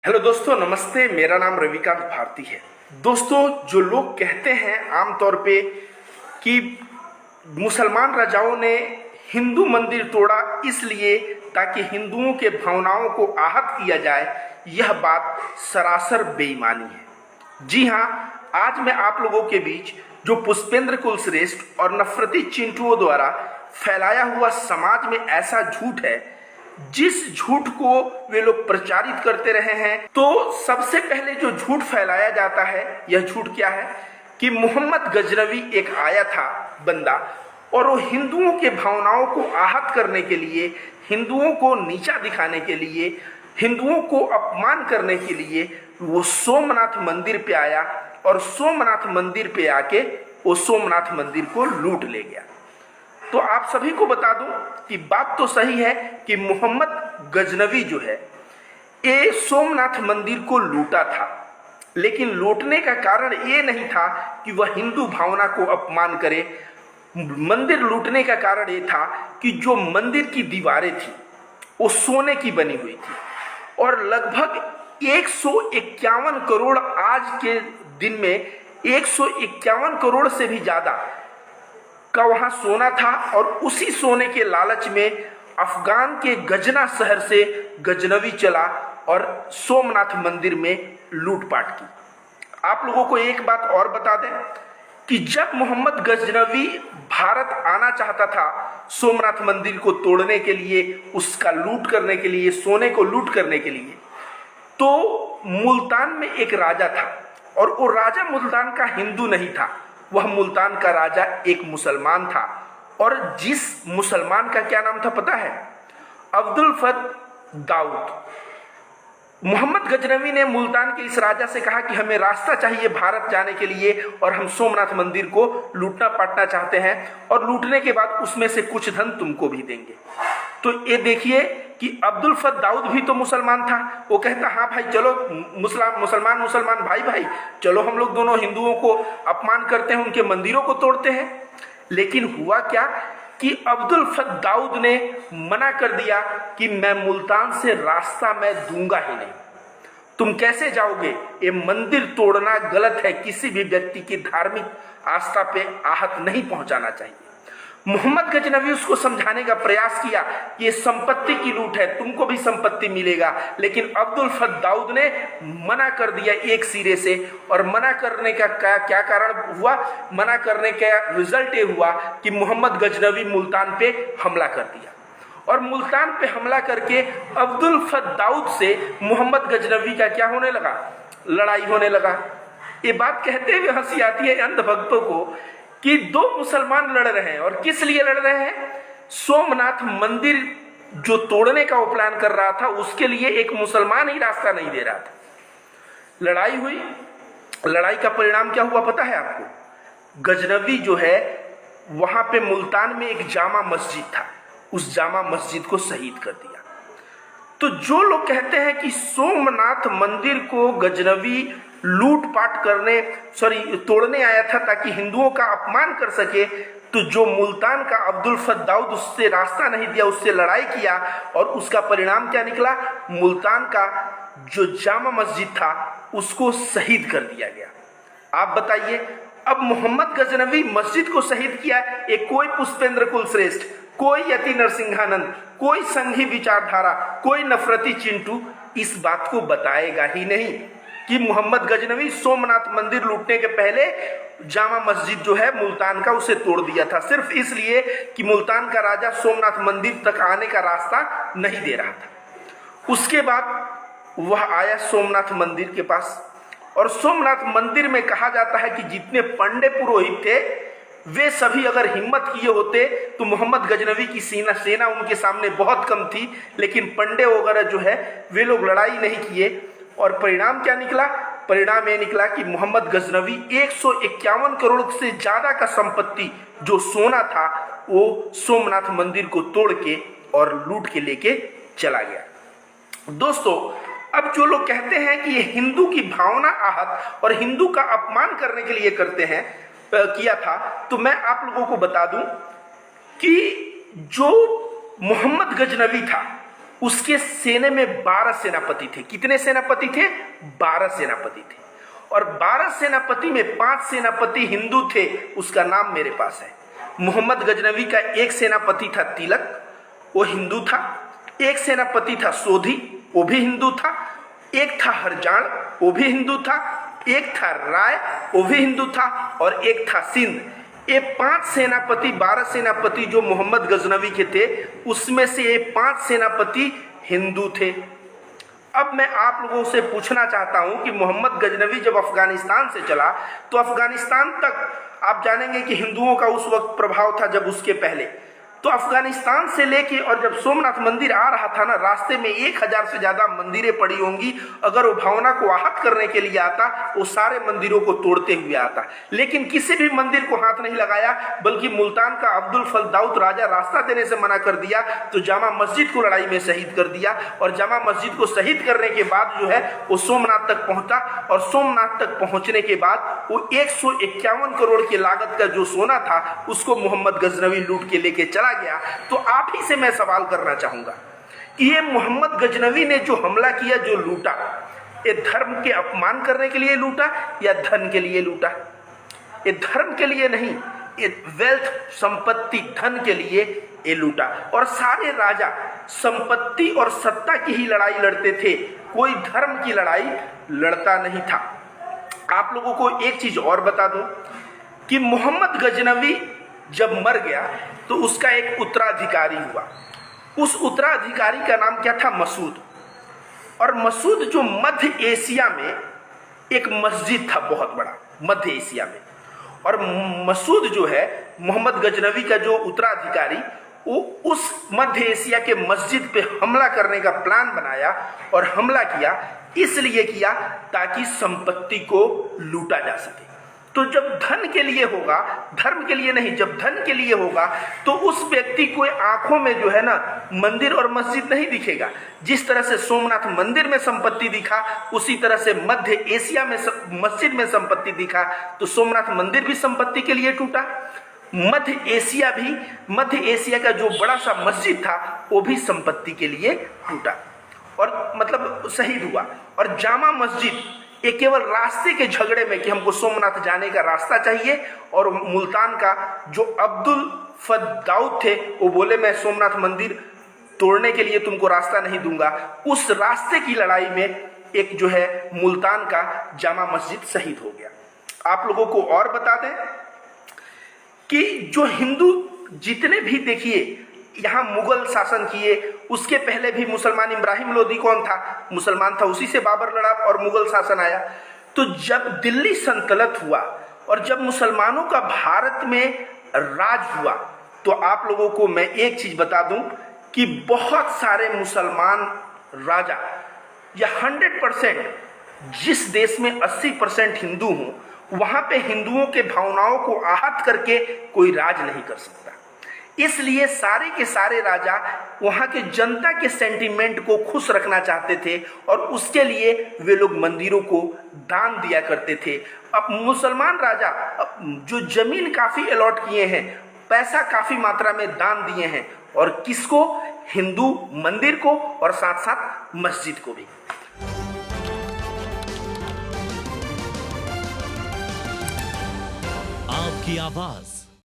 Hello दोस्तों, नमस्ते। मेरा नाम रविकांत भारती है। दोस्तों, जो लोग कहते हैं आमतौर पे कि मुसलमान राजाओं ने हिंदू मंदिर तोड़ा इसलिए ताकि हिंदुओं के भावनाओं को आहत किया जाए, यह बात सरासर बेईमानी है। जी हाँ, आज मैं आप लोगों के बीच जो पुष्पेंद्र कुलश्रेष्ठ और नफरती चिंटुओं द्वारा फैलाया हुआ समाज में ऐसा झूठ है, जिस झूठ को वे लोग प्रचारित करते रहे हैं, तो सबसे पहले जो झूठ फैलाया जाता है, यह झूठ क्या है कि मोहम्मद गजनवी एक आया था बंदा, और वो हिंदुओं के भावनाओं को आहत करने के लिए, हिंदुओं को नीचा दिखाने के लिए, हिंदुओं को अपमान करने के लिए वो सोमनाथ मंदिर पे आया और सोमनाथ मंदिर पे आके वो सोमनाथ मंदिर को लूट ले गया। तो आप सभी को बता दूं कि बात तो सही है कि मोहम्मद गजनवी जो है ये सोमनाथ मंदिर को लूटा था, लेकिन लूटने का कारण ये नहीं था कि वह हिंदू भावना को अपमान करे। मंदिर लूटने का कारण ये था कि जो मंदिर की दीवारें थी वो सोने की बनी हुई थी और लगभग 151 करोड़, आज के दिन में 151 करोड़ से भी ज्यादा का वहां सोना था। और उसी सोने के लालच में अफगान के गजना शहर से गजनवी चला और सोमनाथ मंदिर में लूटपाट की। आप लोगों को एक बात और बता दें कि जब मोहम्मद गजनवी भारत आना चाहता था सोमनाथ मंदिर को तोड़ने के लिए, उसका लूट करने के लिए, सोने को लूट करने के लिए, तो मुल्तान में एक राजा था और वो राजा मुल्तान का हिंदू नहीं था, वह मुल्तान का राजा एक मुसलमान था। और जिस मुसलमान का क्या नाम था पता है? अब्दुल फत दाऊद। मोहम्मद गजनवी ने मुल्तान के इस राजा से कहा कि हमें रास्ता चाहिए भारत जाने के लिए और हम सोमनाथ मंदिर को लूटना पाटना चाहते हैं और लूटने के बाद उसमें से कुछ धन तुमको भी देंगे। तो ये देखिए कि अब्दुल फत दाऊद भी तो मुसलमान था। वो कहता हाँ भाई चलो, मुसलमान भाई चलो, हम लोग दोनों हिंदुओं को अपमान करते हैं, उनके मंदिरों को तोड़ते हैं। लेकिन हुआ क्या कि अब्दुल फत दाऊद ने मना कर दिया कि मैं मुल्तान से रास्ता मैं दूंगा ही नहीं, तुम कैसे जाओगे? ये मंदिर तोड़ना गलत है, किसी भी व्यक्ति की धार्मिक आस्था पे आहत नहीं पहुंचाना चाहिए। मोहम्मद गजनवी उसको समझाने का प्रयास किया कि ये संपत्ति की लूट है, तुमको भी संपत्ति मिलेगा, लेकिन अब्दुल फत दाऊद ने मना कर दिया एक सिरे से। और मना करने का क्या कारण हुआ? मना करने का रिजल्ट ये हुआ कि मोहम्मद गजनवी मुल्तान पे हमला कर दिया और मुल्तान पे हमला करके अब्दुल फत दाऊद से मोहम्मद गजनवी का क्या होने लगा? लड़ाई होने लगा। ये बात कहते हुए हंसी आती है अंधभक्तों को कि दो मुसलमान लड़ रहे हैं, और किस लिए लड़ रहे हैं? सोमनाथ मंदिर जो तोड़ने का वो प्लान कर रहा था, उसके लिए एक मुसलमान ही रास्ता नहीं दे रहा था। लड़ाई हुई। लड़ाई का परिणाम क्या हुआ पता है आपको? गजनवी जो है वहां पे मुल्तान में एक जामा मस्जिद था, उस जामा मस्जिद को शहीद कर दिया। तो जो लोग कहते हैं कि सोमनाथ मंदिर को गजनवी लूटपाट तोड़ने आया था ताकि हिंदुओं का अपमान कर सके, तो जो मुल्तान का अब्दुल फत दाऊद उससे रास्ता नहीं दिया, उससे लड़ाई किया, और उसका परिणाम क्या निकला? मुल्तान का जो जामा मस्जिद था उसको शहीद कर दिया गया। आप बताइए, अब मोहम्मद गजनवी मस्जिद को शहीद किया, एक कोई पुष्पेंद्र कुलश्रेष्ठ, कोई यति नरसिंहानंद, कोई संघी विचारधारा, कोई नफरती चिंटू इस बात को बताएगा ही नहीं कि मोहम्मद गजनवी सोमनाथ मंदिर लूटने के पहले जामा मस्जिद जो है मुल्तान का, उसे तोड़ दिया था, सिर्फ इसलिए कि मुल्तान का राजा सोमनाथ मंदिर तक आने का रास्ता नहीं दे रहा था। उसके बाद वह आया सोमनाथ मंदिर के पास, और सोमनाथ मंदिर में कहा जाता है कि जितने पंडे पुरोहित थे वे सभी अगर हिम्मत किए होते तो मोहम्मद गजनवी की सेना उनके सामने बहुत कम थी, लेकिन पंडे वगैरह जो है वे लोग लड़ाई नहीं किए। और परिणाम क्या निकला? परिणाम ये निकला कि मोहम्मद गजनवी 151 करोड़ से ज्यादा का संपत्ति जो सोना था वो सोमनाथ मंदिर को तोड़ के और लूट के लेके चला गया। दोस्तों, अब जो लोग कहते हैं कि ये हिंदू की भावना आहत और हिंदू का अपमान करने के लिए किया था, तो मैं आप लोगों को बता दूं कि जो मोहम्मद गजनवी था उसके सेने में 12 सेनापति थे। कितने सेनापति थे? 12 सेनापति थे। और 12 सेनापति में 5 सेनापति हिंदू थे, उसका नाम मेरे पास है। मोहम्मद गजनवी का एक सेनापति था तिलक, वो हिंदू था। एक सेनापति था सोधी, वो भी हिंदू था। एक था हरजान, वो भी हिंदू था। एक था राय, वो भी हिंदू था। और एक था सिंध। ये 5 सेनापति, 12 सेनापति जो मोहम्मद गजनवी के थे, उसमें से ये 5 सेनापति हिंदू थे। अब मैं आप लोगों से पूछना चाहता हूं कि मोहम्मद गजनवी जब अफगानिस्तान से चला तो अफगानिस्तान तक आप जानेंगे कि हिंदुओं का उस वक्त प्रभाव था। जब उसके पहले तो अफगानिस्तान से लेके और जब सोमनाथ मंदिर आ रहा था ना, रास्ते में 1000 से ज्यादा मंदिरें पड़ी होंगी। अगर वो भावना को आहत करने के लिए आता, वो सारे मंदिरों को तोड़ते हुए आता, लेकिन किसी भी मंदिर को हाथ नहीं लगाया। बल्कि मुल्तान का अब्दुल फलदाउत राजा रास्ता देने से मना कर दिया, तो जामा मस्जिद को लड़ाई में शहीद कर दिया। और जामा मस्जिद को शहीद करने के बाद जो है वो सोमनाथ तक पहुंचा। और सोमनाथ तक पहुंचने के बाद वो 151 करोड़ की लागत का जो सोना था, उसको मोहम्मद गजनवी लूट के लेके चला गया। तो आप ही से मैं सवाल करना चाहूंगा कि ये मोहम्मद गजनवी ने जो हमला किया, जो लूटा, ये धर्म के अपमान करने के लिए लूटा या धन के लिए लूटा? ये धर्म के लिए नहीं, ये वेल्थ, संपत्ति, धन के लिए ये लूटा। और सारे राजा संपत्ति और सत्ता की ही लड़ाई लड़ते थे, कोई धर्म की लड़ाई लड़ता नहीं था। आप लोगों को एक चीज और बता दूं कि मोहम्मद गजनवी जब मर गया तो उसका एक उत्तराधिकारी हुआ। उस उत्तराधिकारी का नाम क्या था? मसूद। और मसूद जो मध्य एशिया में एक मस्जिद था बहुत बड़ा, मध्य एशिया में। और मसूद जो है, मोहम्मद गजनवी का जो उत्तराधिकारी, वो उस मध्य एशिया के मस्जिद पे हमला करने का प्लान बनाया। और हमला किया इसलिए किया ताकि संपत्ति को लूटा जा सके। तो जब धन के लिए होगा, धर्म के लिए नहीं, जब धन के लिए होगा तो उस व्यक्ति को आंखों में जो है ना मंदिर और मस्जिद नहीं दिखेगा। जिस तरह से सोमनाथ मंदिर में संपत्ति दिखा, उसी तरह से मध्य एशिया में मस्जिद में संपत्ति दिखा। तो सोमनाथ मंदिर भी संपत्ति के लिए टूटा, मध्य एशिया भी, मध्य एशिया का जो बड़ा सा मस्जिद था वो भी संपत्ति के लिए टूटा और मतलब शहीद हुआ। और जामा मस्जिद ये केवल रास्ते के झगड़े में कि हमको सोमनाथ जाने का रास्ता चाहिए, और मुल्तान का जो अब्दुल फद्दाउद थे वो बोले मैं सोमनाथ मंदिर तोड़ने के लिए तुमको रास्ता नहीं दूंगा। उस रास्ते की लड़ाई में एक जो है मुल्तान का जामा मस्जिद शहीद हो गया। आप लोगों को और बता दें कि जो हिंदू जितने भी देखिए यहाँ मुगल शासन किए, उसके पहले भी मुसलमान, इब्राहिम लोदी कौन था? मुसलमान था, उसी से बाबर लड़ा और मुगल शासन आया। तो जब दिल्ली सल्तनत हुआ और जब मुसलमानों का भारत में राज हुआ, तो आप लोगों को मैं एक चीज बता दूं कि बहुत सारे मुसलमान राजा, या 100%, जिस देश में 80% हिंदू हों, वहां पे हिंदुओं के भावनाओं को आहत करके कोई राज नहीं कर सकता। इसलिए सारे के सारे राजा वहां के जनता के सेंटीमेंट को खुश रखना चाहते थे, और उसके लिए वे लोग मंदिरों को दान दिया करते थे। अब मुसलमान राजा जो जमीन काफी अलॉट किए हैं, पैसा काफी मात्रा में दान दिए हैं, और किसको? हिंदू मंदिर को और साथ साथ मस्जिद को भी। आपकी आवाज